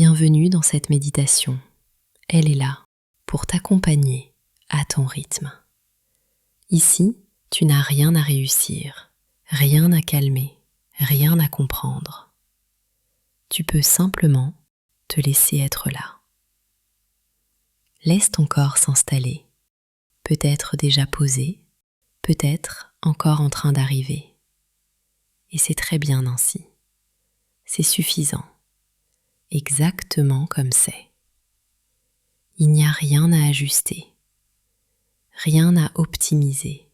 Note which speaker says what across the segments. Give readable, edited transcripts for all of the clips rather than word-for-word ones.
Speaker 1: bienvenue dans cette méditation. Elle est là pour t'accompagner à ton rythme. Ici, tu n'as rien à réussir, rien à calmer, rien à comprendre. Tu peux simplement te laisser être là. Laisse ton corps s'installer, peut-être déjà posé, peut-être encore en train d'arriver. Et c'est très bien ainsi. C'est suffisant, exactement comme c'est. Il n'y a rien à ajuster, rien à optimiser.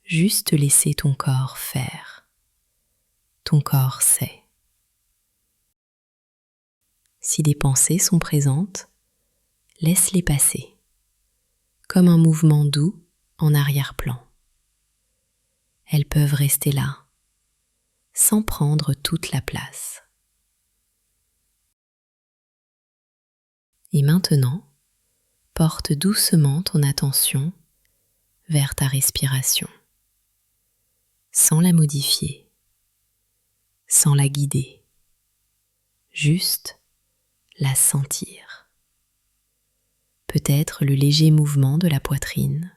Speaker 1: Juste laisser ton corps faire. Ton corps sait. Si des pensées sont présentes, laisse-les passer, comme un mouvement doux en arrière-plan. Elles peuvent rester là, sans prendre toute la place. Et maintenant, porte doucement ton attention vers ta respiration, sans la modifier, sans la guider, juste la sentir. Peut-être le léger mouvement de la poitrine,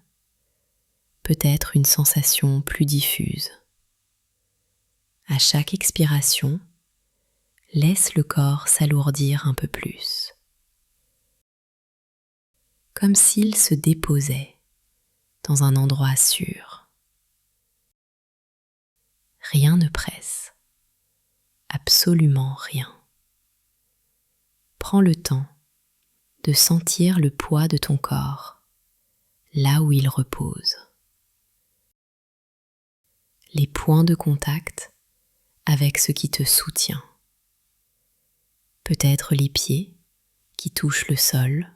Speaker 1: peut-être une sensation plus diffuse. À chaque expiration, laisse le corps s'alourdir un peu plus, comme s'il se déposait dans un endroit sûr. Rien ne presse, absolument rien. Prends le temps de sentir le poids de ton corps, là où il repose. Les points de contact avec ce qui te soutient. Peut-être les pieds qui touchent le sol,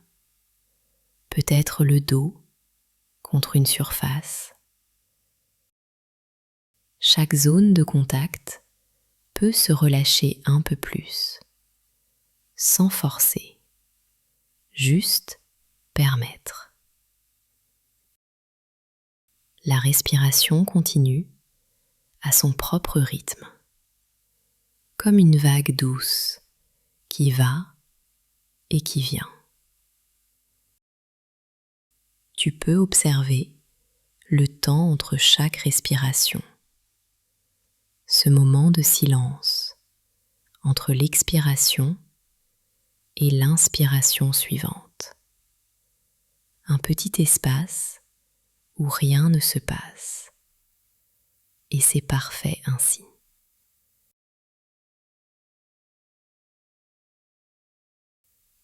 Speaker 1: peut-être le dos contre une surface. Chaque zone de contact peut se relâcher un peu plus, sans forcer, juste permettre. La respiration continue à son propre rythme, comme une vague douce qui va et qui vient. Tu peux observer le temps entre chaque respiration, ce moment de silence entre l'expiration et l'inspiration suivante. Un petit espace où rien ne se passe. Et c'est parfait ainsi.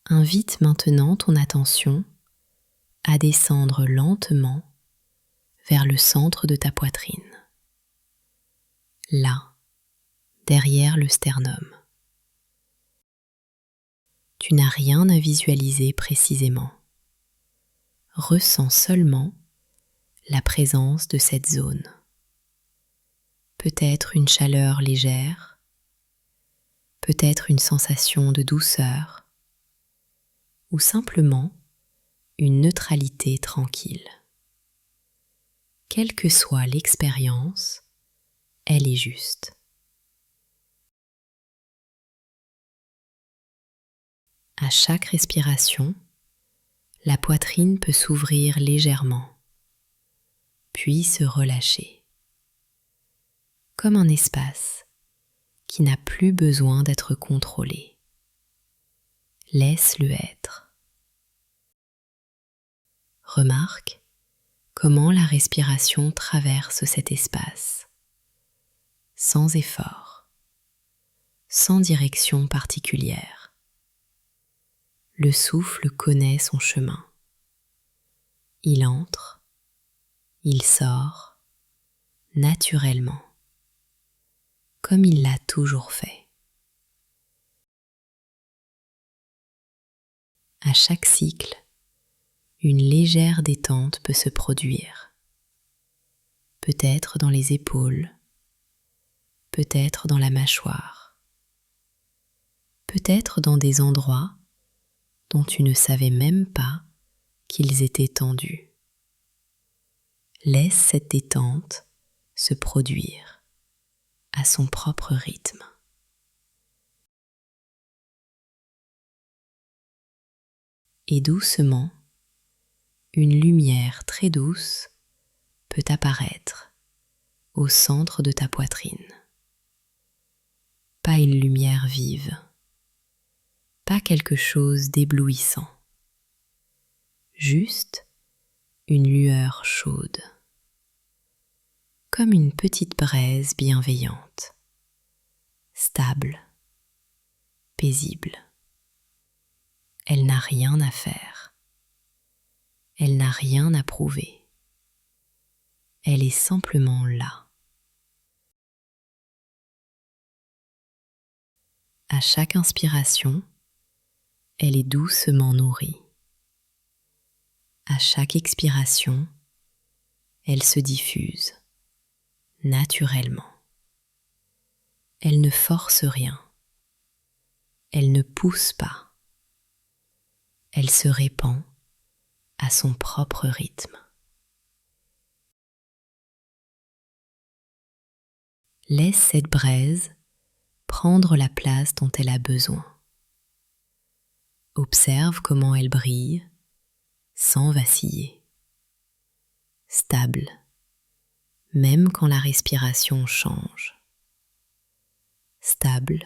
Speaker 1: Invite maintenant ton attention à descendre lentement vers le centre de ta poitrine. Là, derrière le sternum. Tu n'as rien à visualiser précisément. Ressens seulement la présence de cette zone. Peut-être une chaleur légère, peut-être une sensation de douceur, ou simplement une neutralité tranquille. Quelle que soit l'expérience, elle est juste. À chaque respiration, la poitrine peut s'ouvrir légèrement, puis se relâcher, comme un espace qui n'a plus besoin d'être contrôlé. Laisse-le être. Remarque comment la respiration traverse cet espace, sans effort, sans direction particulière. Le souffle connaît son chemin. Il entre, il sort, naturellement, comme il l'a toujours fait. À chaque cycle, une légère détente peut se produire, peut-être dans les épaules, peut-être dans la mâchoire, peut-être dans des endroits dont tu ne savais même pas qu'ils étaient tendus. Laisse cette détente se produire à son propre rythme. Et doucement, une lumière très douce peut apparaître au centre de ta poitrine. Pas une lumière vive, pas quelque chose d'éblouissant, juste une lueur chaude, comme une petite braise bienveillante, stable, paisible. Elle n'a rien à faire, elle n'a rien à prouver, elle est simplement là. À chaque inspiration, elle est doucement nourrie. À chaque expiration, elle se diffuse naturellement. Elle ne force rien. Elle ne pousse pas. Elle se répand à son propre rythme. Laisse cette braise prendre la place dont elle a besoin. Observe comment elle brille sans vaciller. Stable, même quand la respiration change. Stable,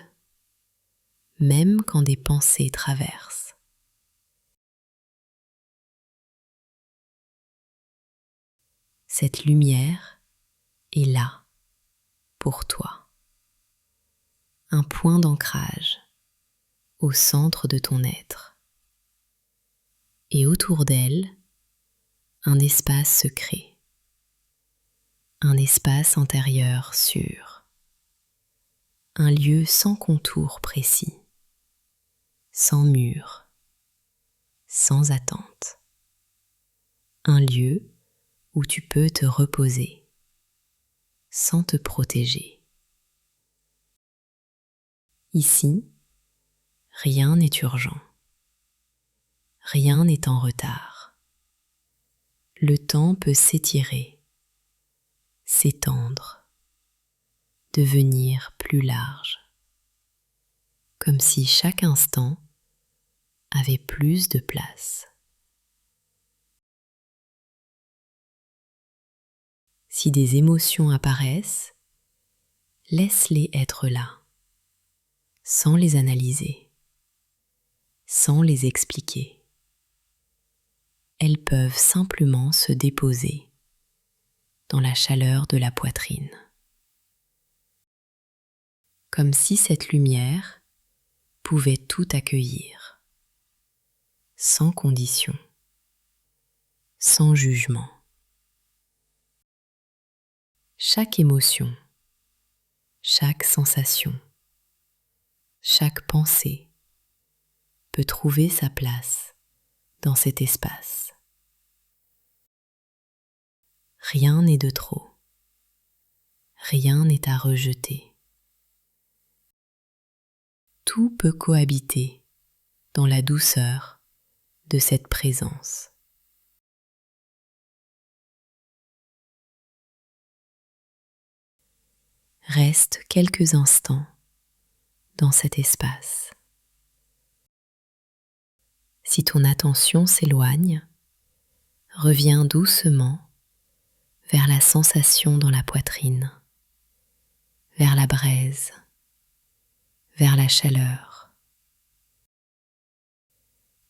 Speaker 1: même quand des pensées traversent. Cette lumière est là pour toi. Un point d'ancrage au centre de ton être. Et autour d'elle, un espace se crée. Un espace intérieur sûr. Un lieu sans contour précis. Sans mur. Sans attente. Un lieu où tu peux te reposer sans te protéger. Ici, rien n'est urgent. Rien n'est en retard. Le temps peut s'étirer, s'étendre, devenir plus large, comme si chaque instant avait plus de place. Si des émotions apparaissent, laisse-les être là, sans les analyser, sans les expliquer. Elles peuvent simplement se déposer dans la chaleur de la poitrine. Comme si cette lumière pouvait tout accueillir, sans condition, sans jugement. Chaque émotion, chaque sensation, chaque pensée peut trouver sa place dans cet espace. Rien n'est de trop, rien n'est à rejeter. Tout peut cohabiter dans la douceur de cette présence. Reste quelques instants dans cet espace. Si ton attention s'éloigne, reviens doucement vers la sensation dans la poitrine, vers la braise, vers la chaleur.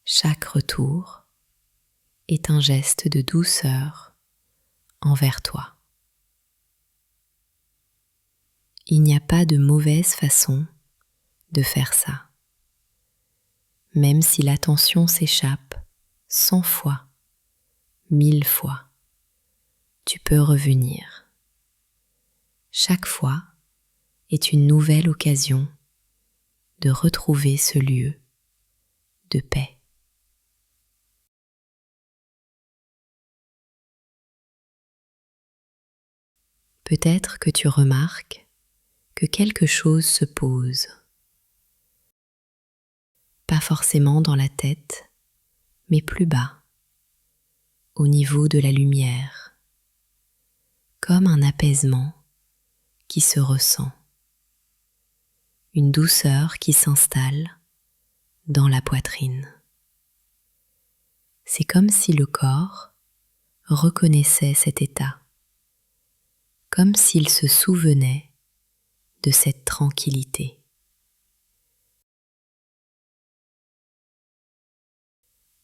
Speaker 1: Chaque retour est un geste de douceur envers toi. Il n'y a pas de mauvaise façon de faire ça. Même si l'attention s'échappe 100 fois, 1000 fois, tu peux revenir. Chaque fois est une nouvelle occasion de retrouver ce lieu de paix. Peut-être que tu remarques que quelque chose se pose. Pas forcément dans la tête, mais plus bas, au niveau de la lumière, comme un apaisement qui se ressent, une douceur qui s'installe dans la poitrine. C'est comme si le corps reconnaissait cet état, comme s'il se souvenait de cette tranquillité.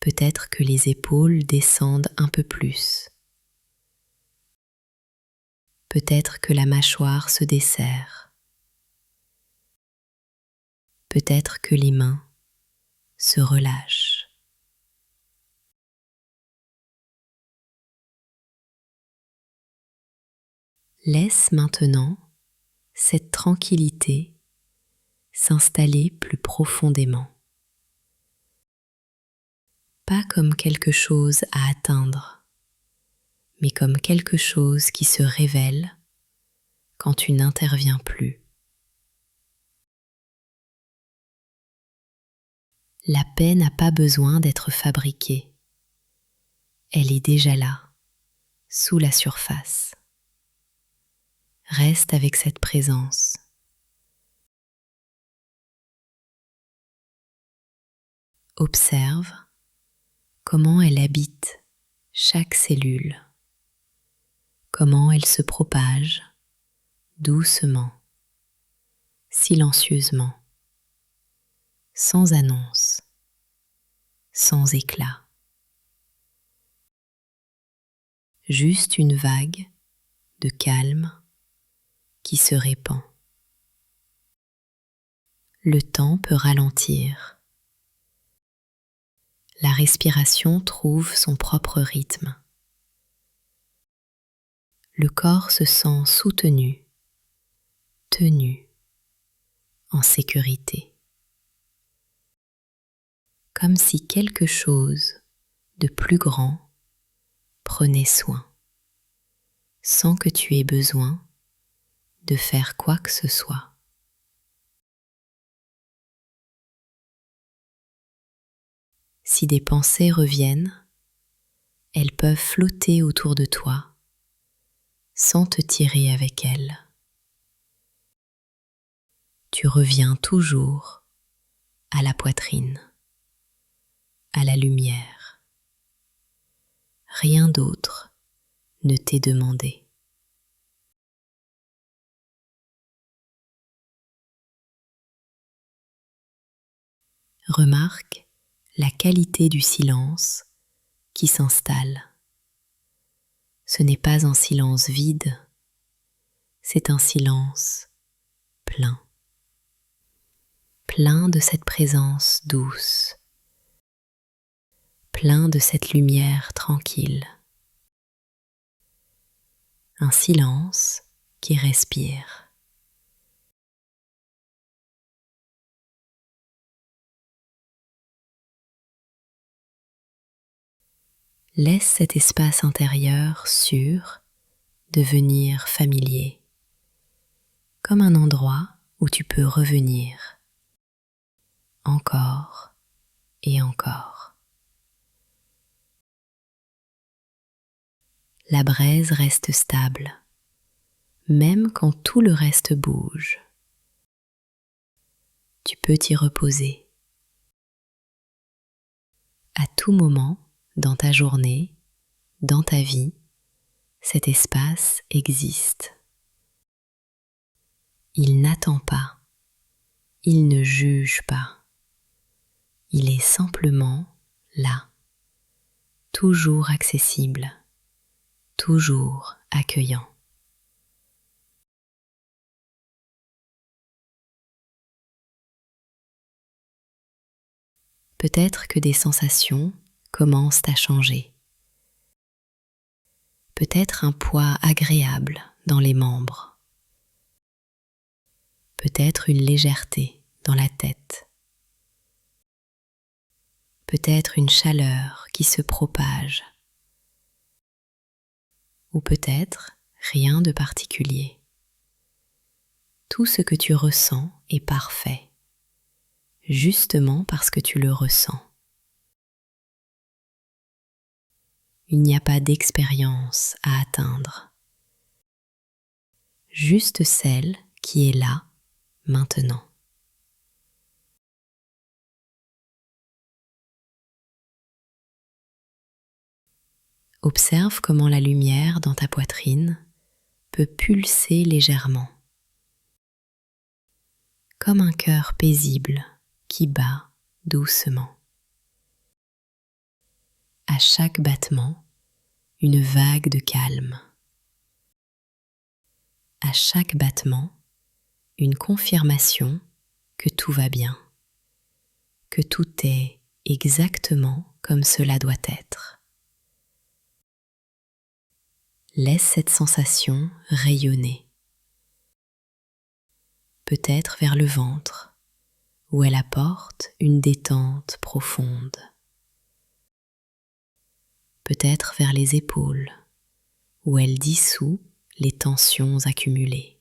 Speaker 1: Peut-être que les épaules descendent un peu plus. Peut-être que la mâchoire se desserre. Peut-être que les mains se relâchent. Laisse maintenant cette tranquillité s'installer plus profondément. Pas comme quelque chose à atteindre, mais comme quelque chose qui se révèle quand tu n'interviens plus. La paix n'a pas besoin d'être fabriquée. Elle est déjà là, sous la surface. Reste avec cette présence. Observe comment elle habite chaque cellule, comment elle se propage doucement, silencieusement, sans annonce, sans éclat. Juste une vague de calme qui se répand. Le temps peut ralentir. La respiration trouve son propre rythme. Le corps se sent soutenu, tenu, en sécurité. Comme si quelque chose de plus grand prenait soin, sans que tu aies besoin de faire quoi que ce soit. Si des pensées reviennent, elles peuvent flotter autour de toi sans te tirer avec elles. Tu reviens toujours à la poitrine, à la lumière. Rien d'autre ne t'est demandé. Remarque la qualité du silence qui s'installe. Ce n'est pas un silence vide, c'est un silence plein. Plein de cette présence douce, plein de cette lumière tranquille. Un silence qui respire. Laisse cet espace intérieur sûr devenir familier, comme un endroit où tu peux revenir, encore et encore. La braise reste stable, même quand tout le reste bouge. Tu peux t'y reposer. À tout moment, dans ta journée, dans ta vie, cet espace existe. Il n'attend pas, il ne juge pas. Il est simplement là, toujours accessible, toujours accueillant. Peut-être que des sensations commencent à changer. Peut-être un poids agréable dans les membres. Peut-être une légèreté dans la tête. Peut-être une chaleur qui se propage. Ou peut-être rien de particulier. Tout ce que tu ressens est parfait, justement parce que tu le ressens. Il n'y a pas d'expérience à atteindre, juste celle qui est là, maintenant. Observe comment la lumière dans ta poitrine peut pulser légèrement, comme un cœur paisible qui bat doucement. À chaque battement, une vague de calme. À chaque battement, une confirmation que tout va bien, que tout est exactement comme cela doit être. Laisse cette sensation rayonner, peut-être vers le ventre, où elle apporte une détente profonde. Peut-être vers les épaules, où elle dissout les tensions accumulées.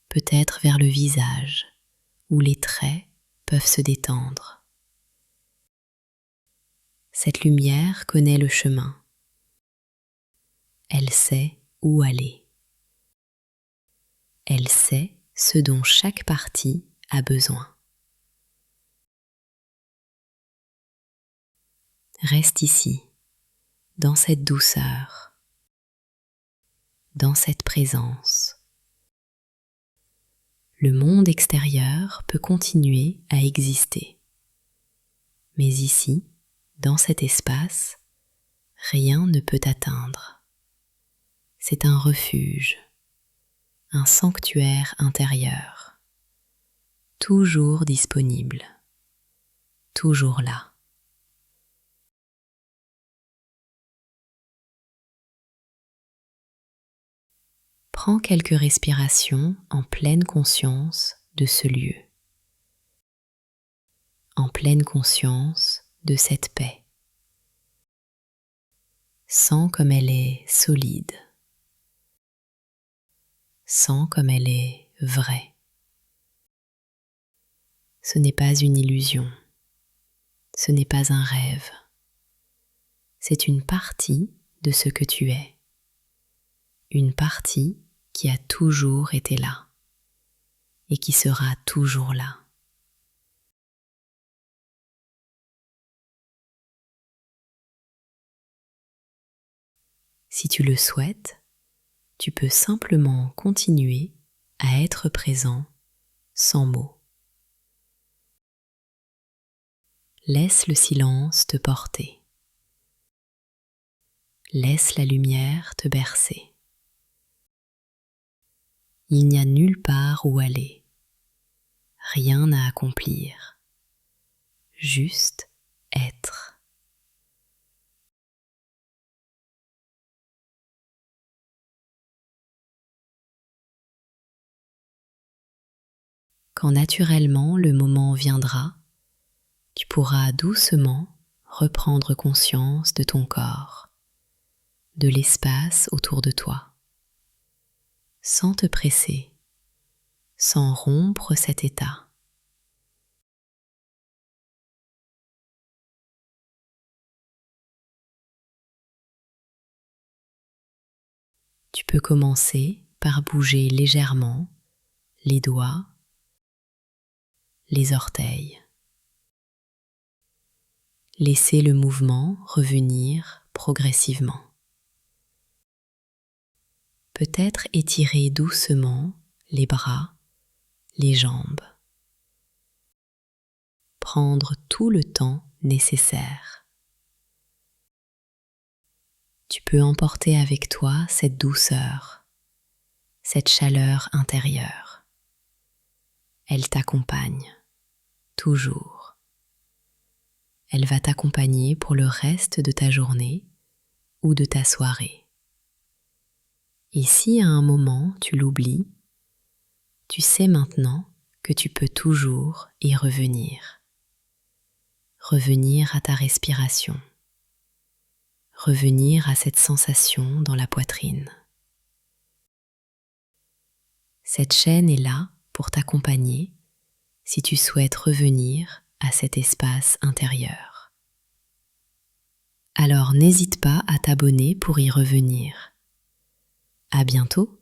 Speaker 1: Peut-être vers le visage, où les traits peuvent se détendre. Cette lumière connaît le chemin. Elle sait où aller. Elle sait ce dont chaque partie a besoin. Reste ici, dans cette douceur, dans cette présence. Le monde extérieur peut continuer à exister. Mais ici, dans cet espace, rien ne peut t'atteindre. C'est un refuge, un sanctuaire intérieur, toujours disponible, toujours là. Prends quelques respirations en pleine conscience de ce lieu, en pleine conscience de cette paix. Sens comme elle est solide, sens comme elle est vraie. Ce n'est pas une illusion, ce n'est pas un rêve, c'est une partie de ce que tu es, une partie qui a toujours été là et qui sera toujours là. Si tu le souhaites, tu peux simplement continuer à être présent sans mots. Laisse le silence te porter. Laisse la lumière te bercer. Il n'y a nulle part où aller, rien à accomplir, juste être. Quand naturellement le moment viendra, tu pourras doucement reprendre conscience de ton corps, de l'espace autour de toi, sans te presser, sans rompre cet état. Tu peux commencer par bouger légèrement les doigts, les orteils. Laissez le mouvement revenir progressivement. Peut-être étirer doucement les bras, les jambes. Prendre tout le temps nécessaire. Tu peux emporter avec toi cette douceur, cette chaleur intérieure. Elle t'accompagne, toujours. Elle va t'accompagner pour le reste de ta journée ou de ta soirée. Et si à un moment tu l'oublies, tu sais maintenant que tu peux toujours y revenir. Revenir à ta respiration. Revenir à cette sensation dans la poitrine. Cette chaîne est là pour t'accompagner si tu souhaites revenir à cet espace intérieur. Alors n'hésite pas à t'abonner pour y revenir. À bientôt!